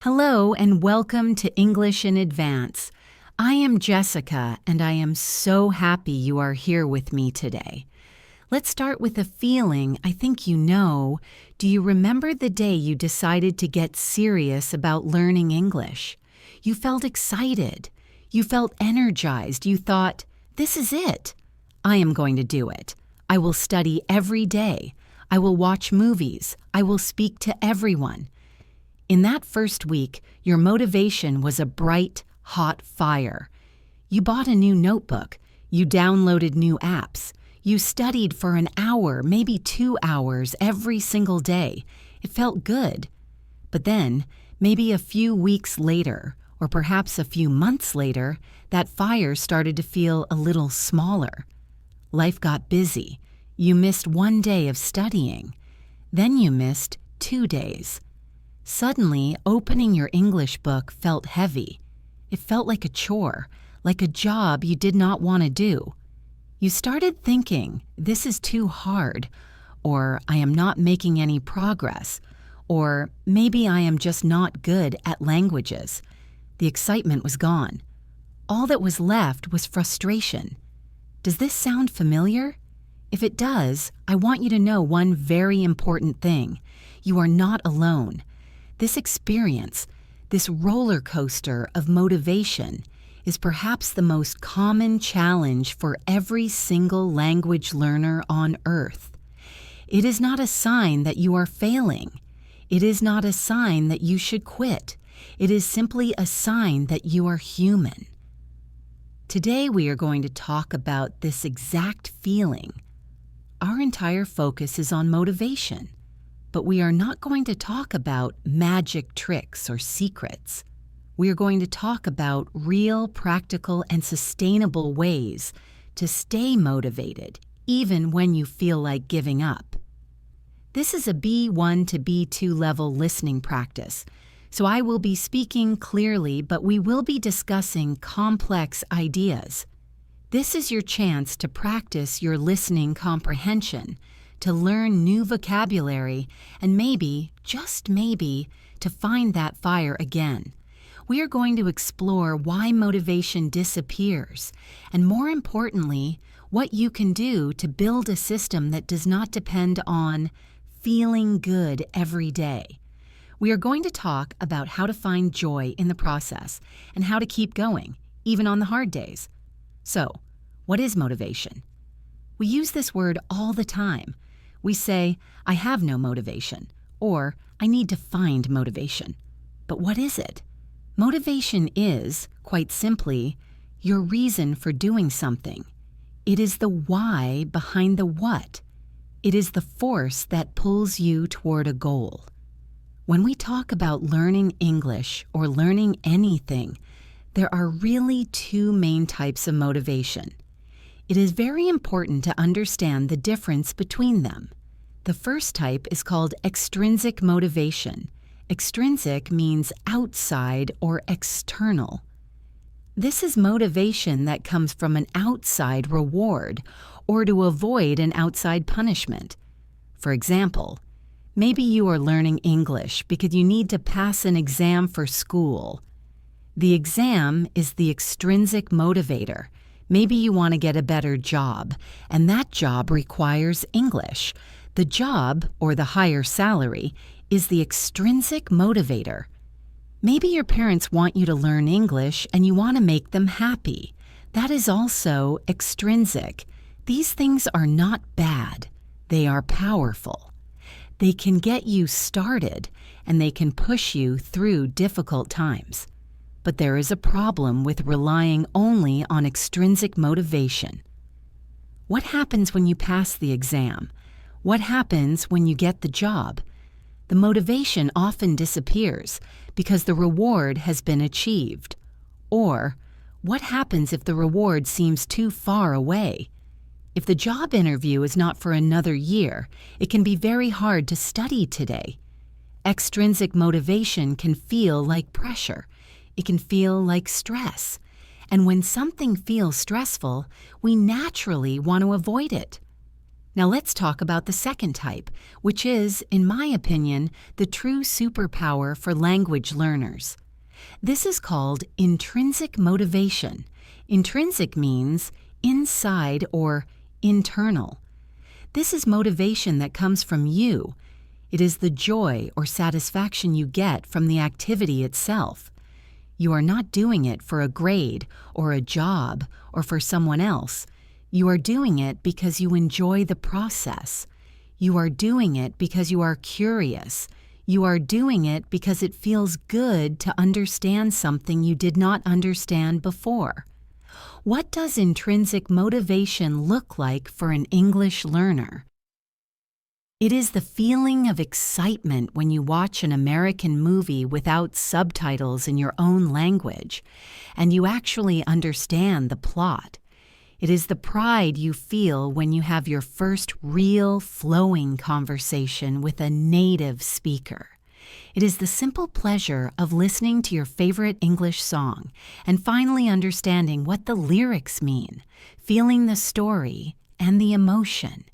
Hello and welcome to English in Advance. I am Jessica and I am so happy you are here with me today. Let's start with a feeling I think you know. Do you remember the day you decided to get serious about learning English? You felt excited. You felt energized. You thought, this is it. I am going to do it. I will study every day. I will watch movies. I will speak to everyone. In that first week, your motivation was a bright, hot fire. You bought a new notebook. You downloaded new apps. You studied for an hour, maybe 2 hours every single day. It felt good. But then, maybe a few weeks later, or perhaps a few months later, that fire started to feel a little smaller. Life got busy. You missed 1 day of studying. Then you missed 2 days. Suddenly, opening your English book felt heavy. It felt like a chore, like a job you did not want to do. You started thinking, this is too hard, or I am not making any progress, or maybe I am just not good at languages. The excitement was gone. All that was left was frustration. Does this sound familiar? If it does, I want you to know one very important thing. You are not alone. This experience, this roller coaster of motivation, is perhaps the most common challenge for every single language learner on earth. It is not a sign that you are failing. It is not a sign that you should quit. It is simply a sign that you are human. Today we are going to talk about this exact feeling. Our entire focus is on motivation. But we are not going to talk about magic tricks or secrets. We are going to talk about real, practical, and sustainable ways to stay motivated, even when you feel like giving up. This is a B1 to B2 level listening practice, so I will be speaking clearly, but we will be discussing complex ideas. This is your chance to practice your listening comprehension, to learn new vocabulary, and maybe, just maybe, to find that fire again. We are going to explore why motivation disappears, and more importantly, what you can do to build a system that does not depend on feeling good every day. We are going to talk about how to find joy in the process and how to keep going, even on the hard days. So, what is motivation? We use this word all the time. We say, I have no motivation, or I need to find motivation. But what is it? Motivation is, quite simply, your reason for doing something. It is the why behind the what. It is the force that pulls you toward a goal. When we talk about learning English or learning anything, there are really two main types of motivation. It is very important to understand the difference between them. The first type is called extrinsic motivation. Extrinsic means outside or external. This is motivation that comes from an outside reward or to avoid an outside punishment. For example, maybe you are learning English because you need to pass an exam for school. The exam is the extrinsic motivator. Maybe you want to get a better job, and that job requires English. The job, or the higher salary, is the extrinsic motivator. Maybe your parents want you to learn English and you want to make them happy. That is also extrinsic. These things are not bad. They are powerful. They can get you started and they can push you through difficult times. But there is a problem with relying only on extrinsic motivation. What happens when you pass the exam? What happens when you get the job? The motivation often disappears because the reward has been achieved. Or, what happens if the reward seems too far away? If the job interview is not for another year, it can be very hard to study today. Extrinsic motivation can feel like pressure. It can feel like stress. And when something feels stressful, we naturally want to avoid it. Now let's talk about the second type, which is, in my opinion, the true superpower for language learners. This is called intrinsic motivation. Intrinsic means inside or internal. This is motivation that comes from you. It is the joy or satisfaction you get from the activity itself. You are not doing it for a grade or a job or for someone else. You are doing it because you enjoy the process. You are doing it because you are curious. You are doing it because it feels good to understand something you did not understand before. What does intrinsic motivation look like for an English learner? It is the feeling of excitement when you watch an American movie without subtitles in your own language, and you actually understand the plot. It is the pride you feel when you have your first real, flowing conversation with a native speaker. It is the simple pleasure of listening to your favorite English song and finally understanding what the lyrics mean, feeling the story and the emotion.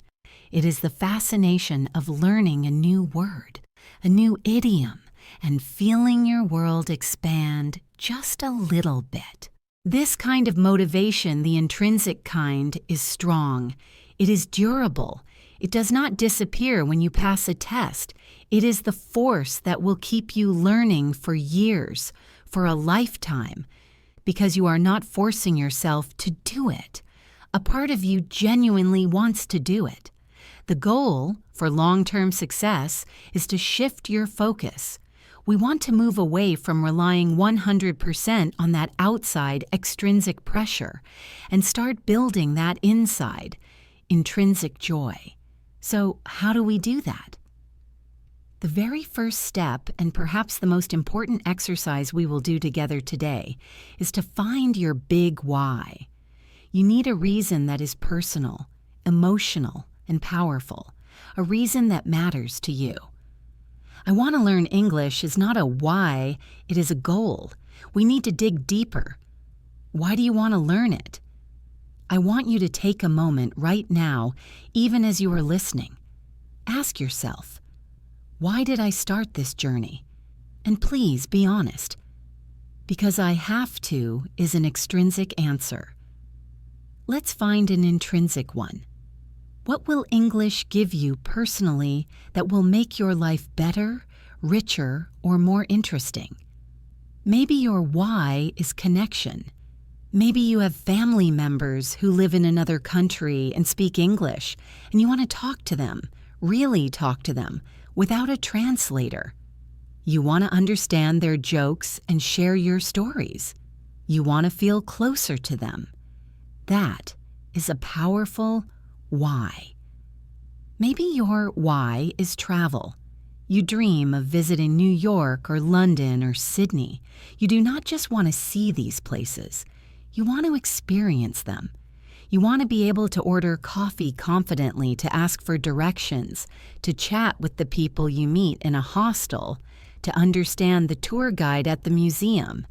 It is the fascination of learning a new word, a new idiom, and feeling your world expand just a little bit. This kind of motivation, the intrinsic kind, is strong. It is durable. It does not disappear when you pass a test. It is the force that will keep you learning for years, for a lifetime, because you are not forcing yourself to do it. A part of you genuinely wants to do it. The goal for long-term success is to shift your focus. We want to move away from relying 100% on that outside extrinsic pressure and start building that inside, intrinsic joy. So how do we do that? The very first step, and perhaps the most important exercise we will do together today, is to find your big why. You need a reason that is personal, emotional, and powerful, a reason that matters to you. I want to learn English is not a why, it is a goal. We need to dig deeper. Why do you want to learn it? I want you to take a moment right now, even as you are listening. Ask yourself, why did I start this journey? And please be honest. Because I have to is an extrinsic answer. Let's find an intrinsic one. What will English give you personally that will make your life better, richer, or more interesting? Maybe your why is connection. Maybe you have family members who live in another country and speak English, and you want to talk to them, really talk to them, without a translator. You want to understand their jokes and share your stories. You want to feel closer to them. That is a powerful why. Maybe your why is travel. You dream of visiting New York or London or Sydney. You do not just want to see these places. You want to experience them. You want to be able to order coffee confidently, to ask for directions, to chat with the people you meet in a hostel, to understand the tour guide at the museum.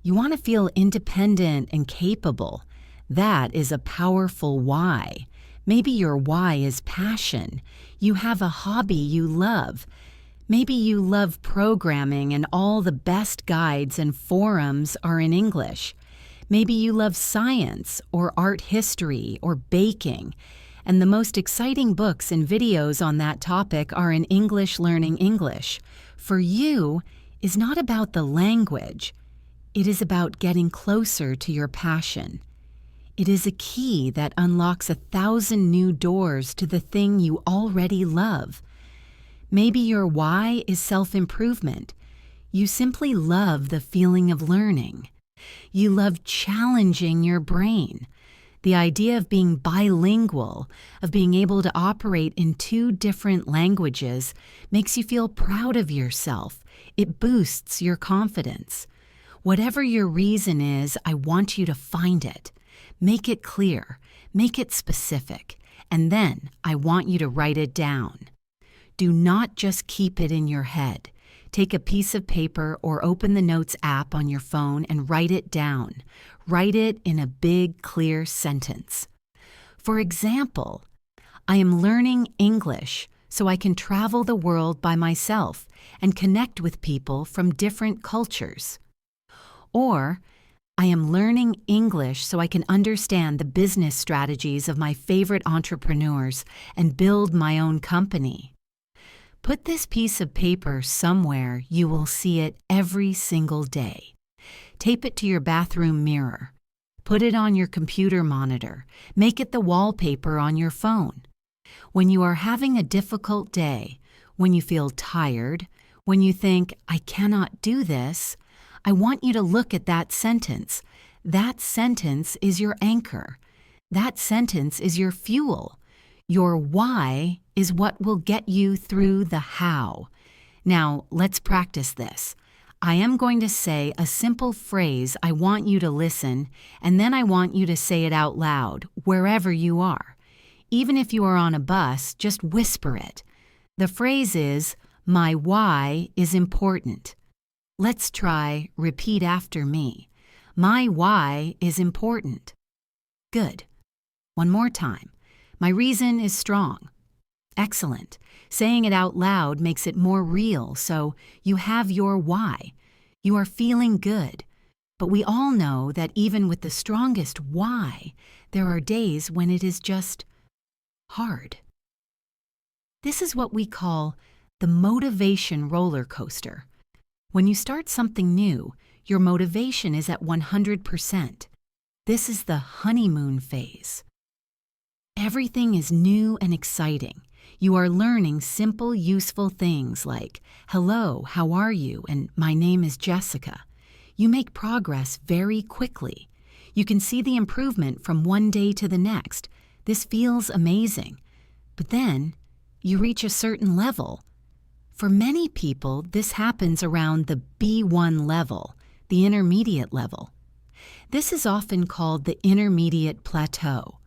You want to feel independent and capable. That is a powerful why. Maybe your why is passion. You have a hobby you love. Maybe you love programming and all the best guides and forums are in English. Maybe you love science or art history or baking, and the most exciting books and videos on that topic are in English Learning English. For you, is not about the language. It is about getting closer to your passion. It is a key that unlocks 1,000 new doors to the thing you already love. Maybe your why is self-improvement. You simply love the feeling of learning. You love challenging your brain. The idea of being bilingual, of being able to operate in 2 different languages, makes you feel proud of yourself. It boosts your confidence. Whatever your reason is, I want you to find it. Make it clear, make it specific, and then I want you to write it down. Do not just keep it in your head. Take a piece of paper or open the Notes app on your phone and write it down. Write it in a big, clear sentence. For example, I am learning English so I can travel the world by myself and connect with people from different cultures. Or, I am learning English so I can understand the business strategies of my favorite entrepreneurs and build my own company. Put this piece of paper somewhere you will see it every single day. Tape it to your bathroom mirror. Put it on your computer monitor. Make it the wallpaper on your phone. When you are having a difficult day, when you feel tired, when you think, I cannot do this, I want you to look at that sentence. That sentence is your anchor. That sentence is your fuel. Your why is what will get you through the how. Now, let's practice this. I am going to say a simple phrase I want you to listen, and then I want you to say it out loud, wherever you are. Even if you are on a bus, just whisper it. The phrase is, my why is important. Let's try repeat after me. My why is important. Good. One more time. My reason is strong. Excellent. Saying it out loud makes it more real, so you have your why. You are feeling good. But we all know that even with the strongest why, there are days when it is just hard. This is what we call the motivation roller coaster. When you start something new, your motivation is at 100%. This is the honeymoon phase. Everything is new and exciting. You are learning simple, useful things like, hello, how are you? And my name is Jessica. You make progress very quickly. You can see the improvement from one day to the next. This feels amazing. But then, you reach a certain level. For many people, this happens around the B1 level, the intermediate level. This is often called the intermediate plateau.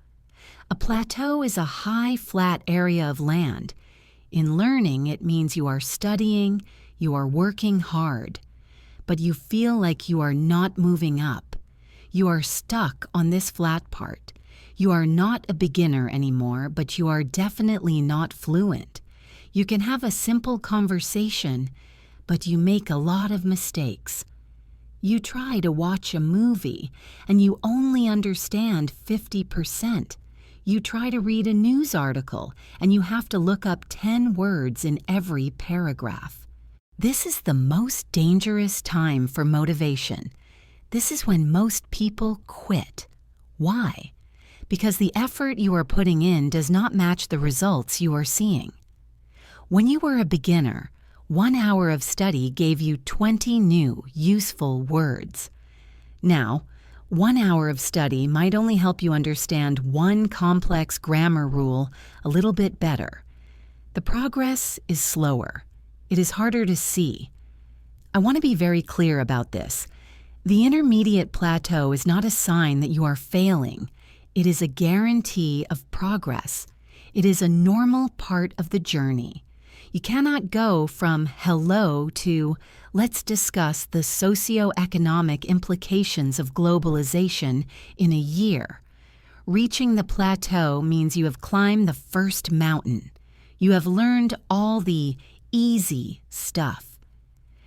A plateau is a high, flat area of land. In learning, it means you are studying, you are working hard, but you feel like you are not moving up. You are stuck on this flat part. You are not a beginner anymore, but you are definitely not fluent. You can have a simple conversation, but you make a lot of mistakes. You try to watch a movie, and you only understand 50%. You try to read a news article, and you have to look up 10 words in every paragraph. This is the most dangerous time for motivation. This is when most people quit. Why? Because the effort you are putting in does not match the results you are seeing. When you were a beginner, 1 hour of study gave you 20 new, useful words. Now, 1 hour of study might only help you understand one complex grammar rule a little bit better. The progress is slower. It is harder to see. I want to be very clear about this. The intermediate plateau is not a sign that you are failing. It is a guarantee of progress. It is a normal part of the journey. You cannot go from hello to let's discuss the socioeconomic implications of globalization in a year. Reaching the plateau means you have climbed the first mountain. You have learned all the easy stuff.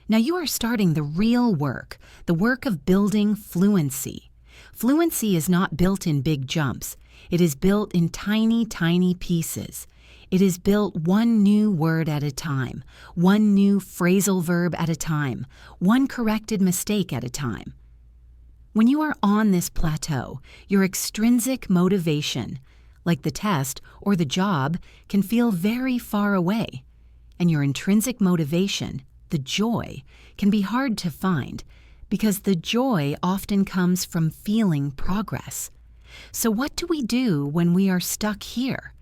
Now you are starting the real work, the work of building fluency. Fluency is not built in big jumps. It is built in tiny, tiny pieces. It is built one new word at a time, one new phrasal verb at a time, one corrected mistake at a time. When you are on this plateau, your extrinsic motivation, like the test or the job, can feel very far away. And your intrinsic motivation, the joy, can be hard to find because the joy often comes from feeling progress. So what do we do when we are stuck here?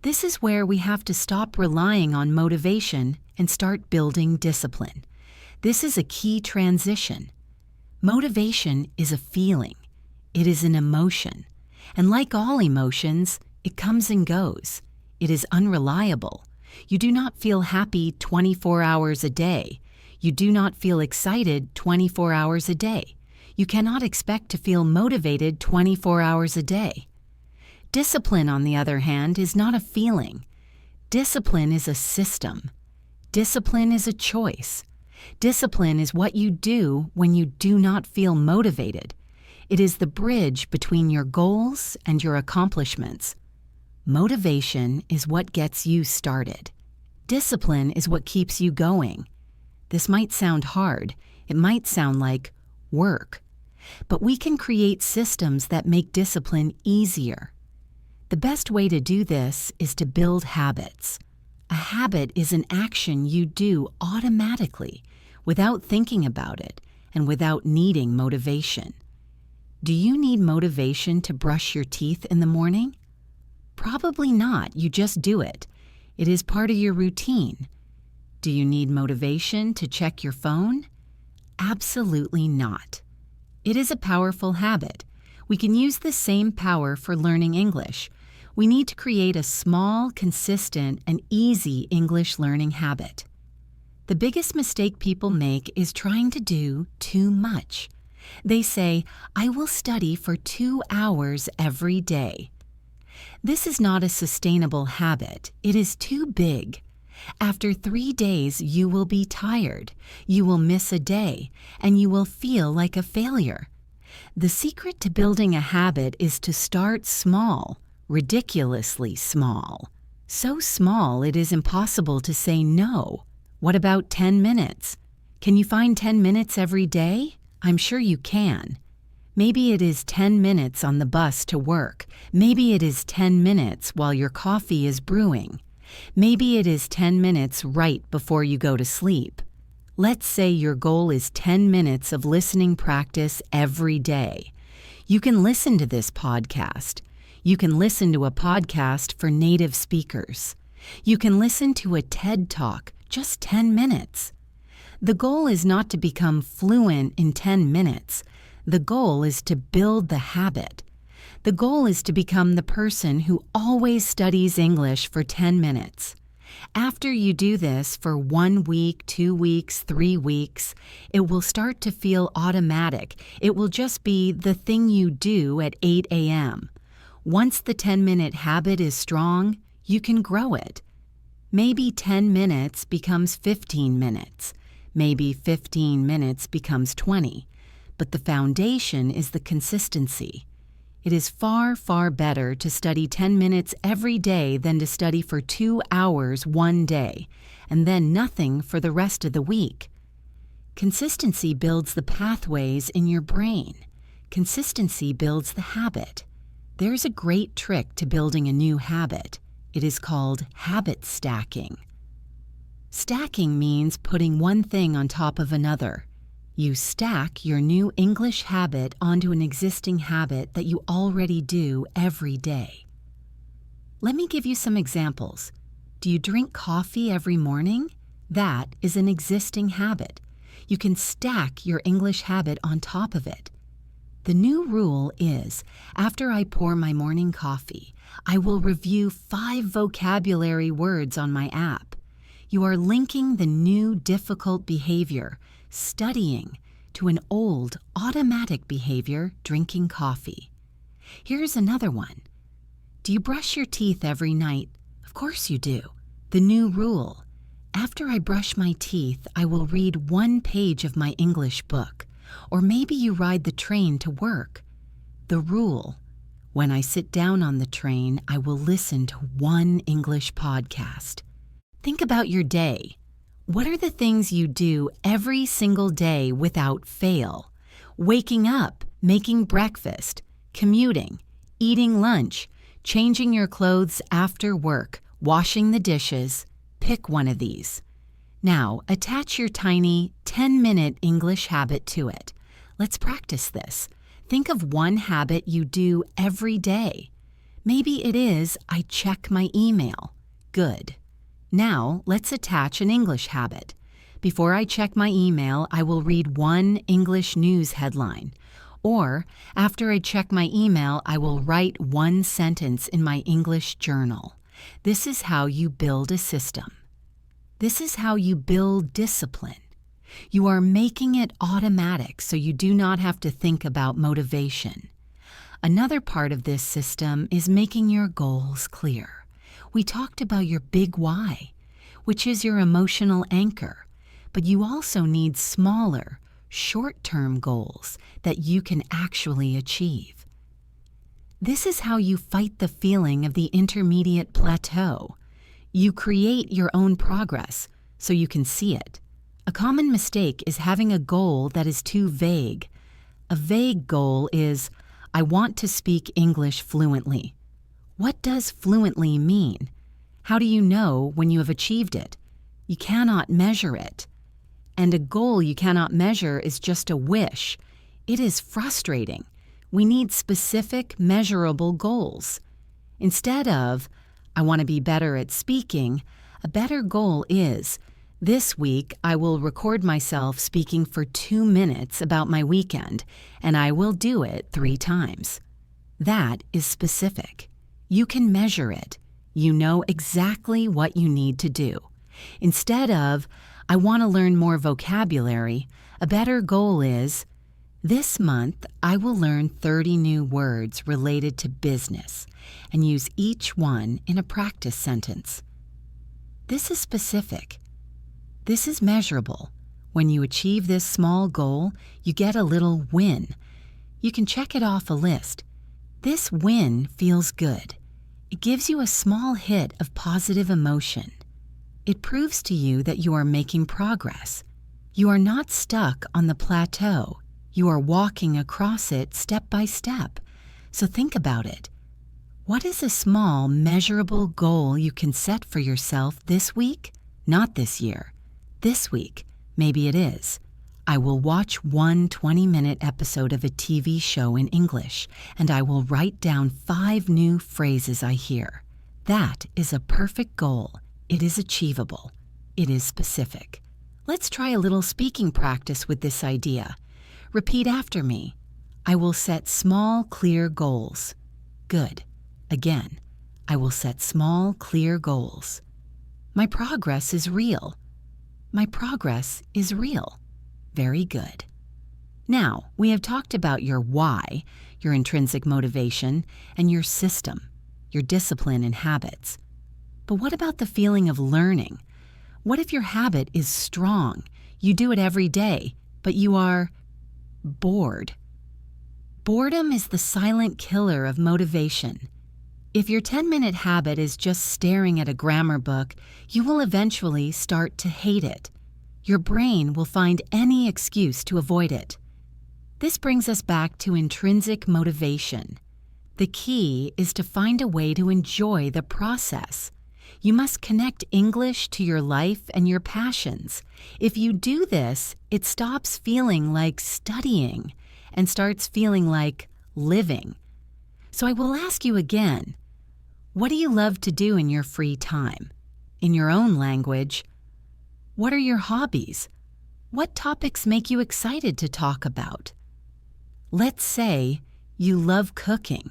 This is where we have to stop relying on motivation and start building discipline. This is a key transition. Motivation is a feeling. It is an emotion. And like all emotions, it comes and goes. It is unreliable. You do not feel happy 24 hours a day. You do not feel excited 24 hours a day. You cannot expect to feel motivated 24 hours a day. Discipline, on the other hand, is not a feeling. Discipline is a system. Discipline is a choice. Discipline is what you do when you do not feel motivated. It is the bridge between your goals and your accomplishments. Motivation is what gets you started. Discipline is what keeps you going. This might sound hard. It might sound like work. But we can create systems that make discipline easier. The best way to do this is to build habits. A habit is an action you do automatically, without thinking about it and without needing motivation. Do you need motivation to brush your teeth in the morning? Probably not. You just do it. It is part of your routine. Do you need motivation to check your phone? Absolutely not. It is a powerful habit. We can use the same power for learning English. We need to create a small, consistent, and easy English learning habit. The biggest mistake people make is trying to do too much. They say, "I will study for 2 hours every day." This is not a sustainable habit. It is too big. After 3 days, you will be tired. You will miss a day, and you will feel like a failure. The secret to building a habit is to start small. Ridiculously small. So small it is impossible to say no. What about 10 minutes? Can you find 10 minutes every day? I'm sure you can. Maybe it is 10 minutes on the bus to work. Maybe it is 10 minutes while your coffee is brewing. Maybe it is 10 minutes right before you go to sleep. Let's say your goal is 10 minutes of listening practice every day. You can listen to this podcast. You can listen to a podcast for native speakers. You can listen to a TED Talk, just 10 minutes. The goal is not to become fluent in 10 minutes. The goal is to build the habit. The goal is to become the person who always studies English for 10 minutes. After you do this for 1 week, 2 weeks, 3 weeks, it will start to feel automatic. It will just be the thing you do at 8 a.m. Once the 10-minute habit is strong, you can grow it. Maybe 10 minutes becomes 15 minutes. Maybe 15 minutes becomes 20. But the foundation is the consistency. It is far, far better to study 10 minutes every day than to study for 2 hours one day, and then nothing for the rest of the week. Consistency builds the pathways in your brain. Consistency builds the habit. There's a great trick to building a new habit. It is called habit stacking. Stacking means putting one thing on top of another. You stack your new English habit onto an existing habit that you already do every day. Let me give you some examples. Do you drink coffee every morning? That is an existing habit. You can stack your English habit on top of it. The new rule is, after I pour my morning coffee, I will review 5 vocabulary words on my app. You are linking the new difficult behavior, studying, to an old automatic behavior, drinking coffee. Here's another one. Do you brush your teeth every night? Of course you do. The new rule. After I brush my teeth, I will read 1 page of my English book. Or maybe you ride the train to work. The rule. When I sit down on the train, I will listen to 1 English podcast. Think about your day. What are the things you do every single day without fail? Waking up, making breakfast, commuting, eating lunch, changing your clothes after work, washing the dishes. Pick one of these. Now, attach your tiny 10-minute English habit to it. Let's practice this. Think of one habit you do every day. Maybe it is, I check my email. Good. Now, let's attach an English habit. Before I check my email, I will read 1 English news headline. Or, after I check my email, I will write 1 sentence in my English journal. This is how you build a system. This is how you build discipline. You are making it automatic so you do not have to think about motivation. Another part of this system is making your goals clear. We talked about your big why, which is your emotional anchor, but you also need smaller, short-term goals that you can actually achieve. This is how you fight the feeling of the intermediate plateau. You create your own progress so you can see it. A common mistake is having a goal that is too vague. A vague goal is, I want to speak English fluently. What does fluently mean? How do you know when you have achieved it? You cannot measure it. And a goal you cannot measure is just a wish. It is frustrating. We need specific, measurable goals. Instead of, I want to be better at speaking, a better goal is, this week I will record myself speaking for 2 minutes about my weekend, and I will do it 3 times. That is specific. You can measure it. You know exactly what you need to do. Instead of, I want to learn more vocabulary, a better goal is, this month I will learn 30 new words related to business and use each one in a practice sentence. This is specific. This is measurable. When you achieve this small goal, you get a little win. You can check it off a list. This win feels good. It gives you a small hit of positive emotion. It proves to you that you are making progress. You are not stuck on the plateau. You are walking across it step by step. So think about it. What is a small, measurable goal you can set for yourself this week? Not this year. This week, maybe it is. I will watch one 20-minute episode of a TV show in English, and I will write down 5 new phrases I hear. That is a perfect goal. It is achievable. It is specific. Let's try a little speaking practice with this idea. Repeat after me. I will set small, clear goals. Good. Again, I will set small, clear goals. My progress is real. My progress is real. Very good. Now, we have talked about your why, your intrinsic motivation, and your system, your discipline and habits. But what about the feeling of learning? What if your habit is strong? You do it every day, but you are bored. Boredom is the silent killer of motivation. If your 10-minute habit is just staring at a grammar book, you will eventually start to hate it. Your brain will find any excuse to avoid it. This brings us back to intrinsic motivation. The key is to find a way to enjoy the process. You must connect English to your life and your passions. If you do this, it stops feeling like studying and starts feeling like living. So I will ask you again, what do you love to do in your free time? In your own language, what are your hobbies? What topics make you excited to talk about? Let's say you love cooking.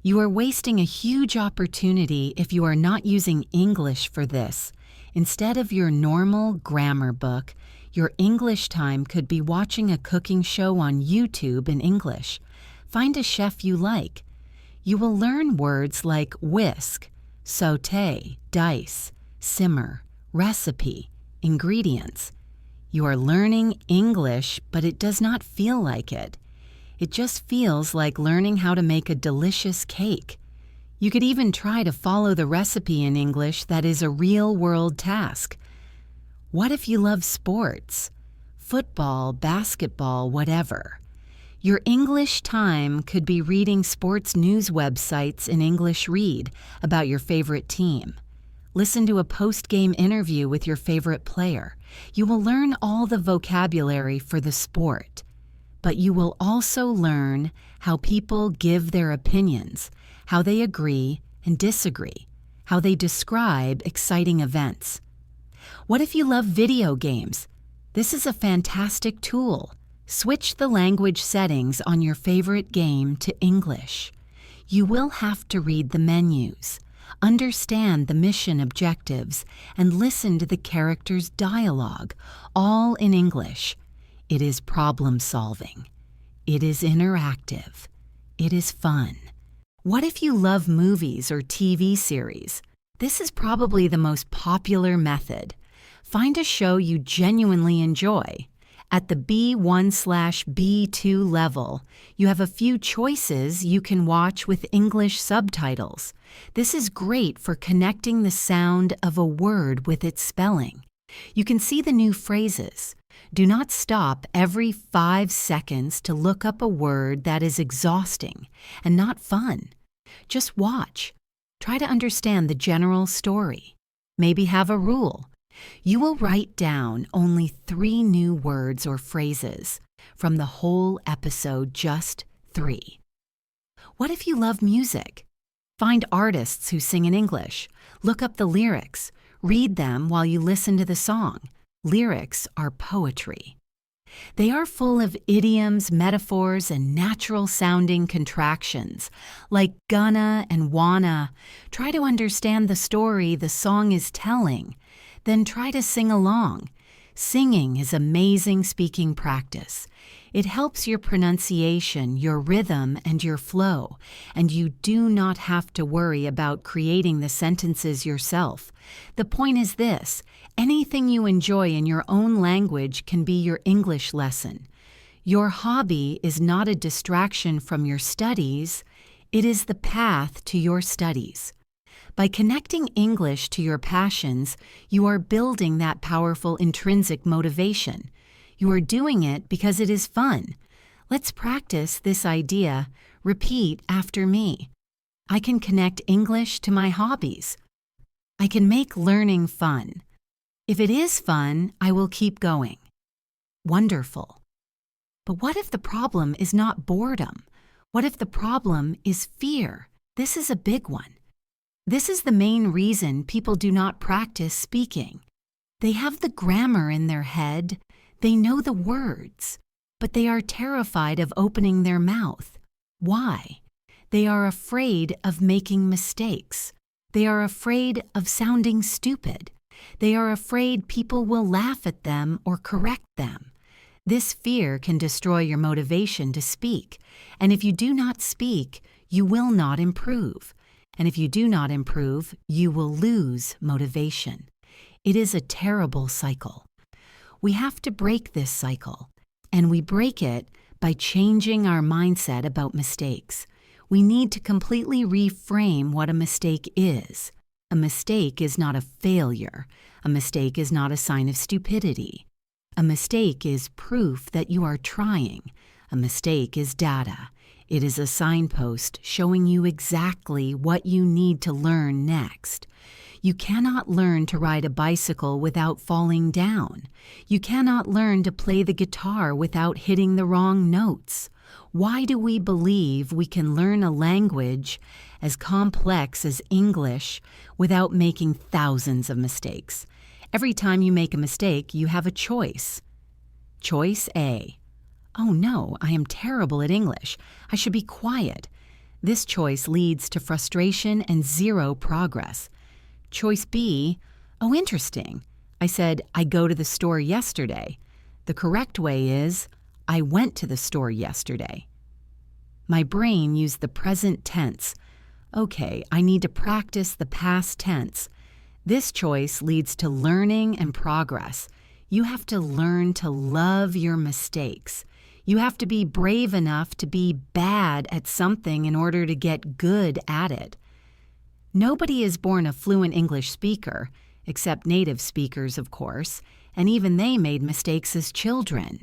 You are wasting a huge opportunity if you are not using English for this. Instead of your normal grammar book, your English time could be watching a cooking show on YouTube in English. Find a chef you like. You will learn words like whisk, sauté, dice, simmer, recipe, ingredients. You are learning English, but it does not feel like it. It just feels like learning how to make a delicious cake. You could even try to follow the recipe in English that is a real-world task. What if you love sports? Football, basketball, whatever. Your English time could be reading sports news websites in English Read about your favorite team. Listen to a post-game interview with your favorite player. You will learn all the vocabulary for the sport. But you will also learn how people give their opinions, how they agree and disagree, how they describe exciting events. What if you love video games? This is a fantastic tool. Switch the language settings on your favorite game to English. You will have to read the menus, understand the mission objectives, and listen to the characters' dialogue, all in English. It is problem solving. It is interactive. It is fun. What if you love movies or TV series? This is probably the most popular method. Find a show you genuinely enjoy. At the B1/B2 level, you have a few choices you can watch with English subtitles. This is great for connecting the sound of a word with its spelling. You can see the new phrases. Do not stop every 5 seconds to look up a word that is exhausting and not fun. Just watch. Try to understand the general story. Maybe have a rule. You will write down only 3 new words or phrases. From the whole episode, just 3. What if you love music? Find artists who sing in English. Look up the lyrics. Read them while you listen to the song. Lyrics are poetry. They are full of idioms, metaphors, and natural-sounding contractions, like gonna and wanna. Try to understand the story the song is telling. Then try to sing along. Singing is amazing speaking practice. It helps your pronunciation, your rhythm, and your flow, and you do not have to worry about creating the sentences yourself. The point is this: anything you enjoy in your own language can be your English lesson. Your hobby is not a distraction from your studies, it is the path to your studies. By connecting English to your passions, you are building that powerful intrinsic motivation. You are doing it because it is fun. Let's practice this idea. Repeat after me. I can connect English to my hobbies. I can make learning fun. If it is fun, I will keep going. Wonderful. But what if the problem is not boredom? What if the problem is fear? This is a big one. This is the main reason people do not practice speaking. They have the grammar in their head, they know the words, but they are terrified of opening their mouth. Why? They are afraid of making mistakes. They are afraid of sounding stupid. They are afraid people will laugh at them or correct them. This fear can destroy your motivation to speak, and if you do not speak, you will not improve. And if you do not improve, you will lose motivation. It is a terrible cycle. We have to break this cycle, and we break it by changing our mindset about mistakes. We need to completely reframe what a mistake is. A mistake is not a failure. A mistake is not a sign of stupidity. A mistake is proof that you are trying. A mistake is data. It is a signpost showing you exactly what you need to learn next. You cannot learn to ride a bicycle without falling down. You cannot learn to play the guitar without hitting the wrong notes. Why do we believe we can learn a language as complex as English without making thousands of mistakes? Every time you make a mistake, you have a choice. Choice A. Oh no, I am terrible at English. I should be quiet. This choice leads to frustration and zero progress. Choice B. Oh, interesting. I said, I go to the store yesterday. The correct way is, I went to the store yesterday. My brain used the present tense. Okay, I need to practice the past tense. This choice leads to learning and progress. You have to learn to love your mistakes. You have to be brave enough to be bad at something in order to get good at it. Nobody is born a fluent English speaker, except native speakers, of course, and even they made mistakes as children.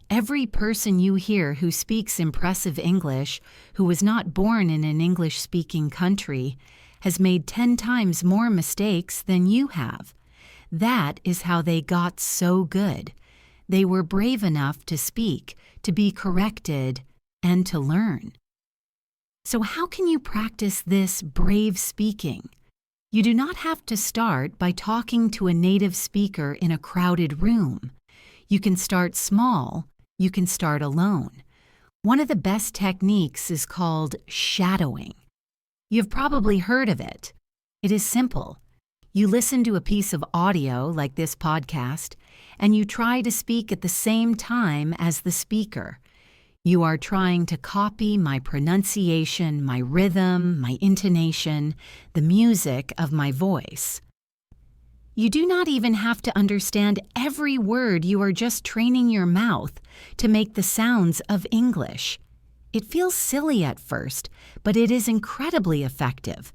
Every person you hear who speaks impressive English, who was not born in an English-speaking country, has made 10 times more mistakes than you have. That is how they got so good. They were brave enough to speak, to be corrected, and to learn. So how can you practice this brave speaking? You do not have to start by talking to a native speaker in a crowded room. You can start small. You can start alone. One of the best techniques is called shadowing. You've probably heard of it. It is simple. You listen to a piece of audio like this podcast, and you try to speak at the same time as the speaker. You are trying to copy my pronunciation, my rhythm, my intonation, the music of my voice. You do not even have to understand every word. You are just training your mouth to make the sounds of English. It feels silly at first, but it is incredibly effective.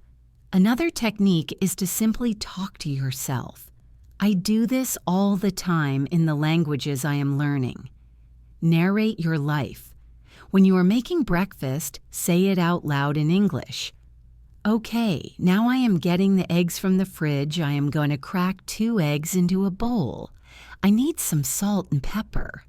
Another technique is to simply talk to yourself. I do this all the time in the languages I am learning. Narrate your life. When you are making breakfast, say it out loud in English. Okay, now I am getting the eggs from the fridge. I am going to crack 2 eggs into a bowl. I need some salt and pepper.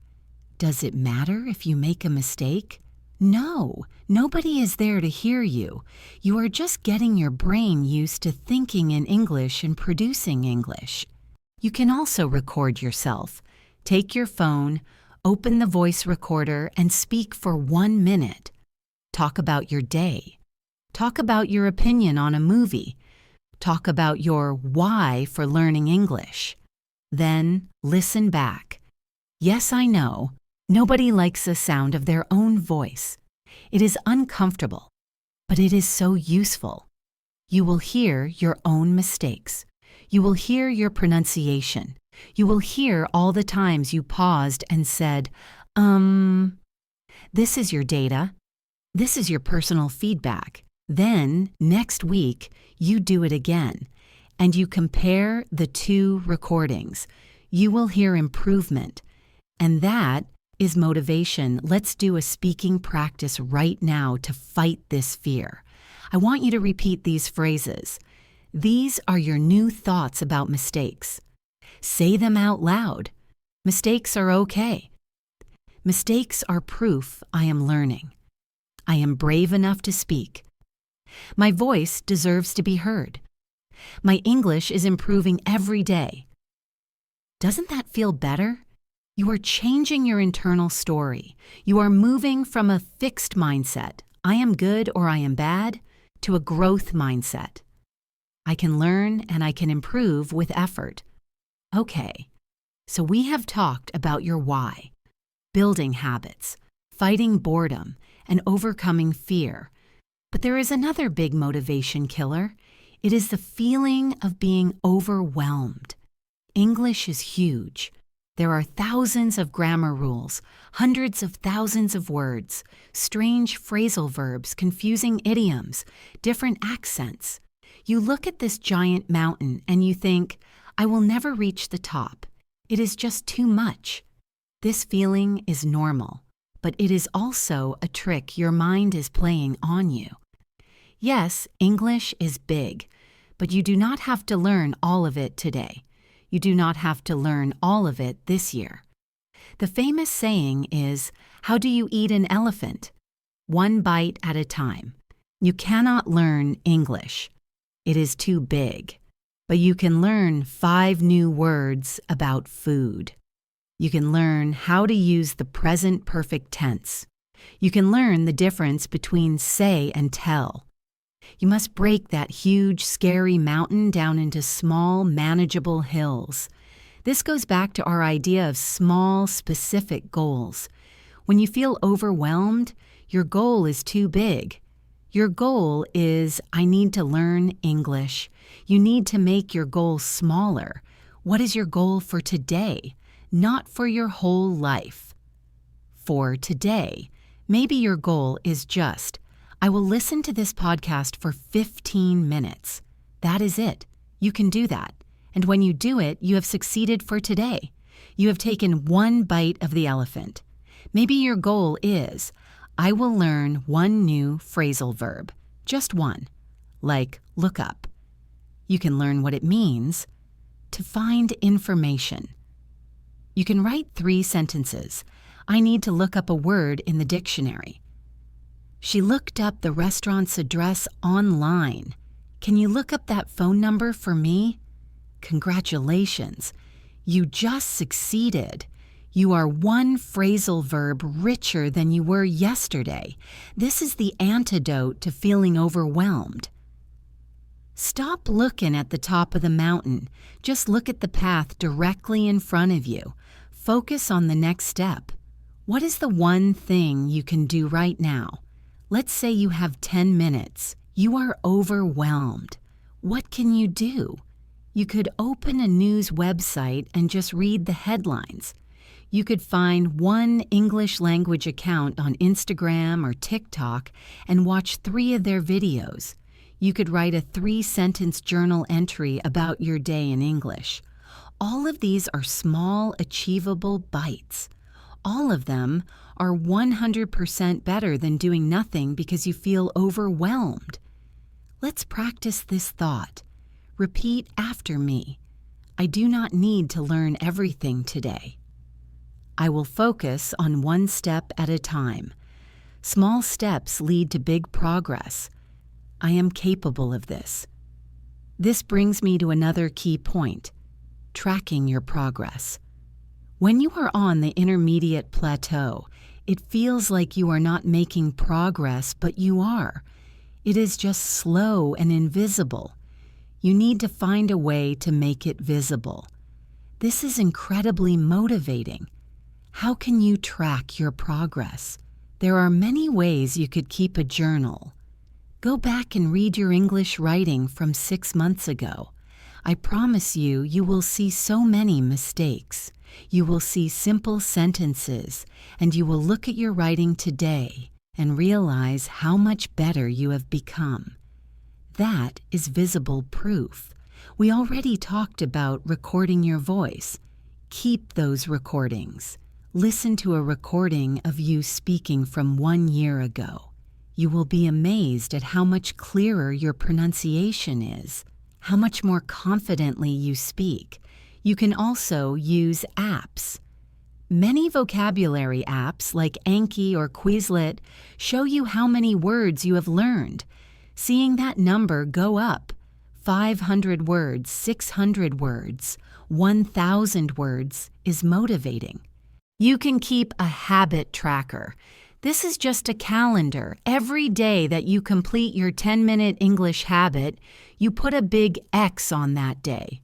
Does it matter if you make a mistake? No, nobody is there to hear you. You are just getting your brain used to thinking in English and producing English. You can also record yourself. Take your phone, open the voice recorder, and speak for 1 minute. Talk about your day. Talk about your opinion on a movie. Talk about your why for learning English. Then listen back. Yes, I know, nobody likes the sound of their own voice. It is uncomfortable, but it is so useful. You will hear your own mistakes. You will hear your pronunciation. You will hear all the times you paused and said, This is your data. This is your personal feedback. Then, next week, you do it again, and you compare the 2 recordings. You will hear improvement, and that is motivation. Let's do a speaking practice right now to fight this fear. I want you to repeat these phrases. These are your new thoughts about mistakes. Say them out loud. Mistakes are okay. Mistakes are proof I am learning. I am brave enough to speak. My voice deserves to be heard. My English is improving every day. Doesn't that feel better? You are changing your internal story. You are moving from a fixed mindset, I am good or I am bad, to a growth mindset. I can learn and I can improve with effort. Okay, so we have talked about your why, building habits, fighting boredom, and overcoming fear. But there is another big motivation killer. It is the feeling of being overwhelmed. English is huge. There are thousands of grammar rules, hundreds of thousands of words, strange phrasal verbs, confusing idioms, different accents. You look at this giant mountain and you think, I will never reach the top. It is just too much. This feeling is normal, but it is also a trick your mind is playing on you. Yes, English is big, but you do not have to learn all of it today. You do not have to learn all of it this year. The famous saying is, how do you eat an elephant? 1 bite at a time. You cannot learn English. It is too big. But you can learn 5 new words about food. You can learn how to use the present perfect tense. You can learn the difference between say and tell. You must break that huge, scary mountain down into small, manageable hills. This goes back to our idea of small, specific goals. When you feel overwhelmed, your goal is too big. Your goal is, I need to learn English. You need to make your goal smaller. What is your goal for today? Not for your whole life. For today, maybe your goal is just, I will listen to this podcast for 15 minutes. That is it. You can do that. And when you do it, you have succeeded for today. You have taken 1 bite of the elephant. Maybe your goal is, I will learn 1 new phrasal verb, just 1, like look up. You can learn what it means, to find information. You can write 3 sentences. I need to look up a word in the dictionary. She looked up the restaurant's address online. Can you look up that phone number for me? Congratulations. You just succeeded. You are 1 phrasal verb richer than you were yesterday. This is the antidote to feeling overwhelmed. Stop looking at the top of the mountain. Just look at the path directly in front of you. Focus on the next step. What is the one thing you can do right now? Let's say you have 10 minutes. You are overwhelmed. What can you do? You could open a news website and just read the headlines. You could find one English language account on Instagram or TikTok and watch 3 of their videos. You could write a 3-sentence journal entry about your day in English. All of these are small, achievable bites. All of them are 100% better than doing nothing because you feel overwhelmed. Let's practice this thought. Repeat after me. I do not need to learn everything today. I will focus on one step at a time. Small steps lead to big progress. I am capable of this. This brings me to another key point: tracking your progress. When you are on the intermediate plateau, it feels like you are not making progress, but you are. It is just slow and invisible. You need to find a way to make it visible. This is incredibly motivating. How can you track your progress? There are many ways you could keep a journal. Go back and read your English writing from 6 months ago. I promise you, you will see so many mistakes. You will see simple sentences, and you will look at your writing today and realize how much better you have become. That is visible proof. We already talked about recording your voice. Keep those recordings. Listen to a recording of you speaking from 1 year ago. You will be amazed at how much clearer your pronunciation is, how much more confidently you speak. You can also use apps. Many vocabulary apps like Anki or Quizlet show you how many words you have learned. Seeing that number go up, 500 words, 600 words, 1,000 words, is motivating. You can keep a habit tracker. This is just a calendar. Every day that you complete your 10-minute English habit, you put a big X on that day.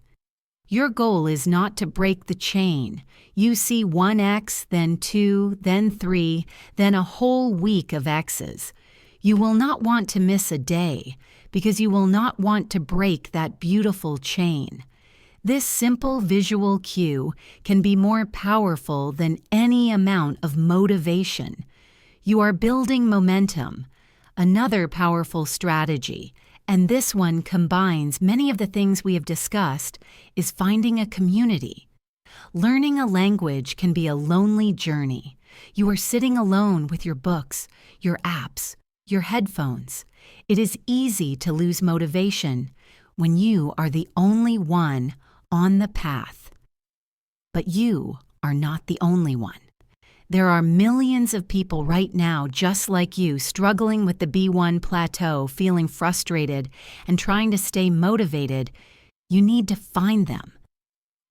Your goal is not to break the chain. You see 1 X, then 2, then 3, then a whole week of X's. You will not want to miss a day because you will not want to break that beautiful chain. This simple visual cue can be more powerful than any amount of motivation. You are building momentum, another powerful strategy, and this one combines many of the things we have discussed, is finding a community. Learning a language can be a lonely journey. You are sitting alone with your books, your apps, your headphones. It is easy to lose motivation when you are the only one on the path. But you are not the only one. There are millions of people right now just like you, struggling with the B1 plateau, feeling frustrated, and trying to stay motivated. You need to find them.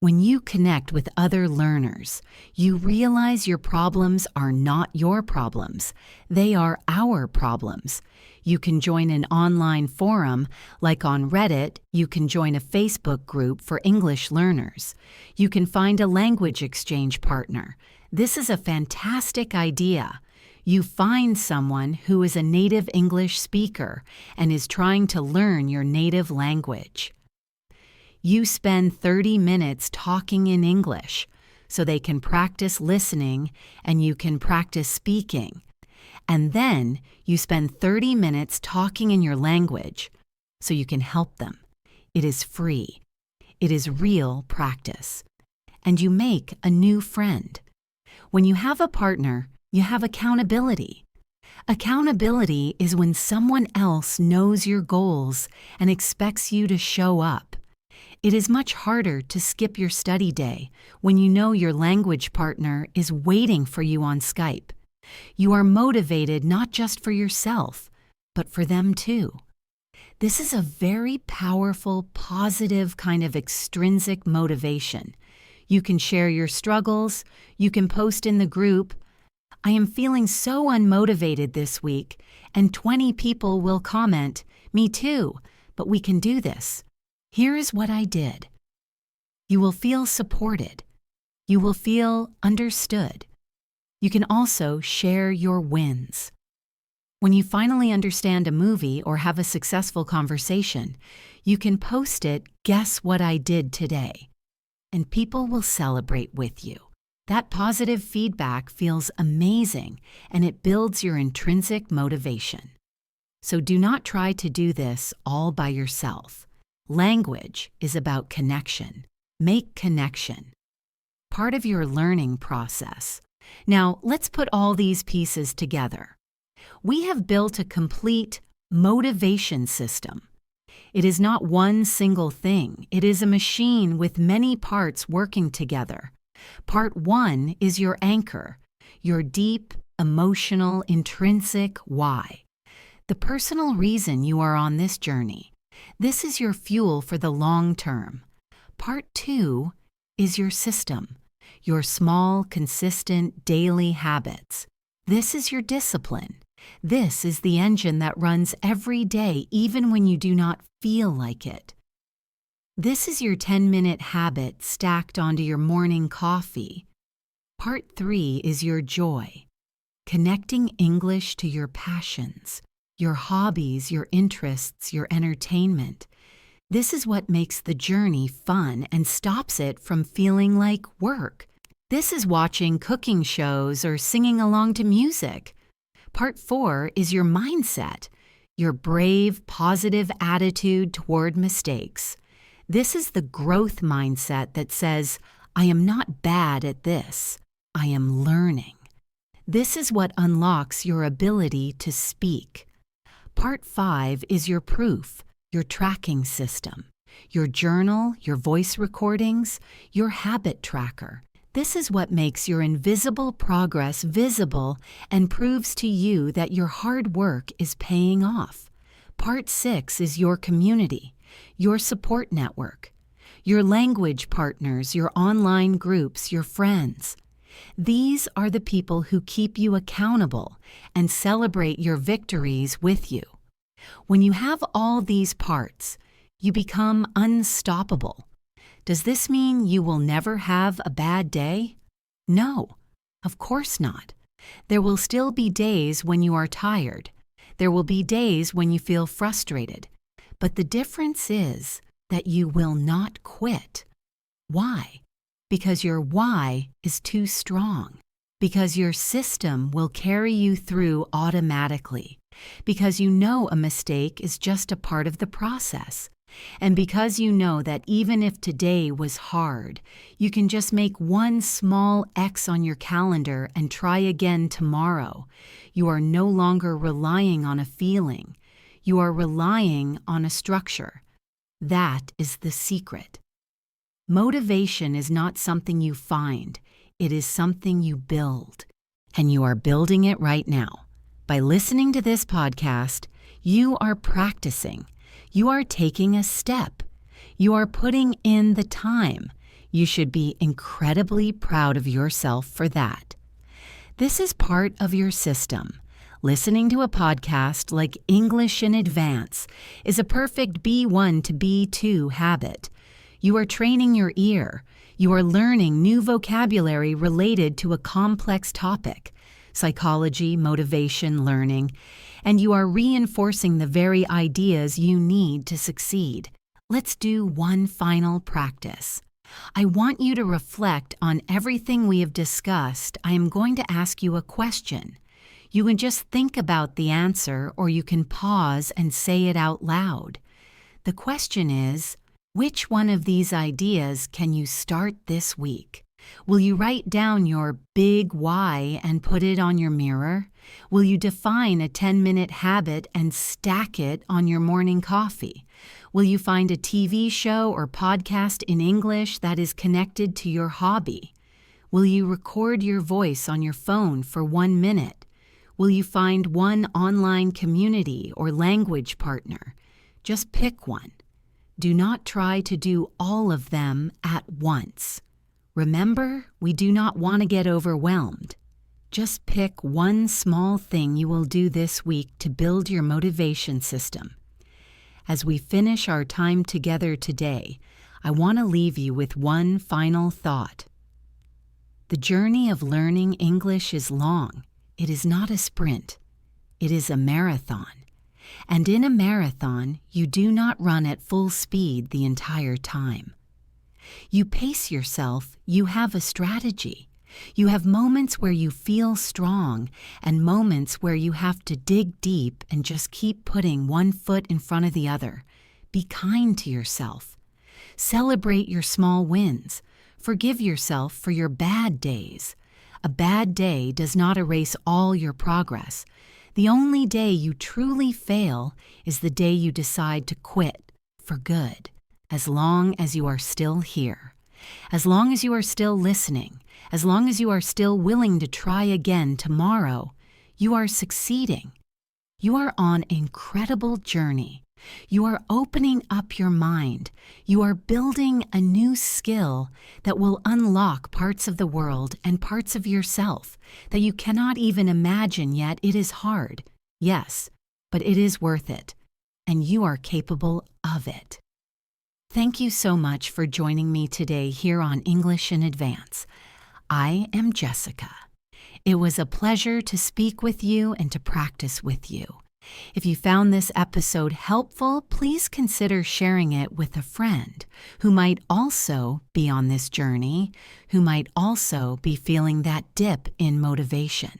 When you connect with other learners, you realize your problems are not your problems. They are our problems. You can join an online forum, like on Reddit. You can join a Facebook group for English learners. You can find a language exchange partner. This is a fantastic idea. You find someone who is a native English speaker and is trying to learn your native language. You spend 30 minutes talking in English so they can practice listening and you can practice speaking. And then you spend 30 minutes talking in your language so you can help them. It is free. It is real practice. And you make a new friend. When you have a partner, you have accountability. Accountability is when someone else knows your goals and expects you to show up. It is much harder to skip your study day when you know your language partner is waiting for you on Skype. You are motivated not just for yourself, but for them too. This is a very powerful, positive kind of extrinsic motivation. You can share your struggles. You can post in the group, "I am feeling so unmotivated this week," and 20 people will comment, "Me too, but we can do this. Here is what I did." You will feel supported. You will feel understood. You can also share your wins. When you finally understand a movie or have a successful conversation, you can post it, "Guess what I did today?" and people will celebrate with you. That positive feedback feels amazing and it builds your intrinsic motivation. So do not try to do this all by yourself. Language is about connection. Make connection. Part of your learning process. Now, let's put all these pieces together. We have built a complete motivation system. It is not one single thing. It is a machine with many parts working together. Part 1 is your anchor, your deep, emotional, intrinsic why. The personal reason you are on this journey. This is your fuel for the long term. Part 2 is your system, your small, consistent, daily habits. This is your discipline. This is the engine that runs every day, even when you do not feel like it. This is your 10-minute habit stacked onto your morning coffee. Part 3 is your joy, connecting English to your passions, your hobbies, your interests, your entertainment. This is what makes the journey fun and stops it from feeling like work. This is watching cooking shows or singing along to music. Part 4 is your mindset, your brave, positive attitude toward mistakes. This is the growth mindset that says, "I am not bad at this. I am learning." This is what unlocks your ability to speak. Part 5 is your proof, your tracking system, your journal, your voice recordings, your habit tracker. This is what makes your invisible progress visible and proves to you that your hard work is paying off. Part 6 is your community, your support network, your language partners, your online groups, your friends. These are the people who keep you accountable and celebrate your victories with you. When you have all these parts, you become unstoppable. Does this mean you will never have a bad day? No, of course not. There will still be days when you are tired. There will be days when you feel frustrated. But the difference is that you will not quit. Why? Because your why is too strong. Because your system will carry you through automatically. Because you know a mistake is just a part of the process. And because you know that even if today was hard, you can just make one small X on your calendar and try again tomorrow. You are no longer relying on a feeling. You are relying on a structure. That is the secret. Motivation is not something you find. It is something you build. And you are building it right now. By listening to this podcast, you are practicing. You are taking a step. You are putting in the time. You should be incredibly proud of yourself for that. This is part of your system. Listening to a podcast like English in Advance is a perfect B1 to B2 habit. You are training your ear. You are learning new vocabulary related to a complex topic, psychology, motivation, learning, and you are reinforcing the very ideas you need to succeed. Let's do one final practice. I want you to reflect on everything we have discussed. I am going to ask you a question. You can just think about the answer, or you can pause and say it out loud. The question is, which one of these ideas can you start this week? Will you write down your big why and put it on your mirror? Will you define a 10-minute habit and stack it on your morning coffee? Will you find a TV show or podcast in English that is connected to your hobby? Will you record your voice on your phone for 1 minute? Will you find one online community or language partner? Just pick one. Do not try to do all of them at once. Remember, we do not want to get overwhelmed. Just pick one small thing you will do this week to build your motivation system. As we finish our time together today, I want to leave you with one final thought. The journey of learning English is long. It is not a sprint. It is a marathon. And in a marathon, you do not run at full speed the entire time. You pace yourself, you have a strategy. You have moments where you feel strong and moments where you have to dig deep and just keep putting one foot in front of the other. Be kind to yourself. Celebrate your small wins. Forgive yourself for your bad days. A bad day does not erase all your progress. The only day you truly fail is the day you decide to quit for good, as long as you are still here. As long as you are still listening, as long as you are still willing to try again tomorrow, you are succeeding. You are on an incredible journey. You are opening up your mind. You are building a new skill that will unlock parts of the world and parts of yourself that you cannot even imagine yet. It is hard, yes, but it is worth it, and you are capable of it. Thank you so much for joining me today here on English in Advance. I am Jessica. It was a pleasure to speak with you and to practice with you. If you found this episode helpful, please consider sharing it with a friend who might also be on this journey, who might also be feeling that dip in motivation.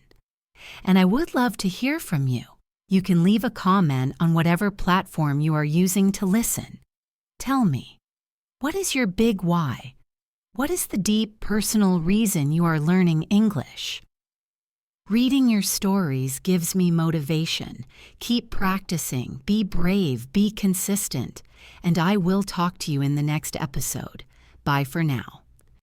And I would love to hear from you. You can leave a comment on whatever platform you are using to listen. Tell me, what is your big why? What is the deep personal reason you are learning English? Reading your stories gives me motivation. Keep practicing, be brave, be consistent, and I will talk to you in the next episode. Bye for now.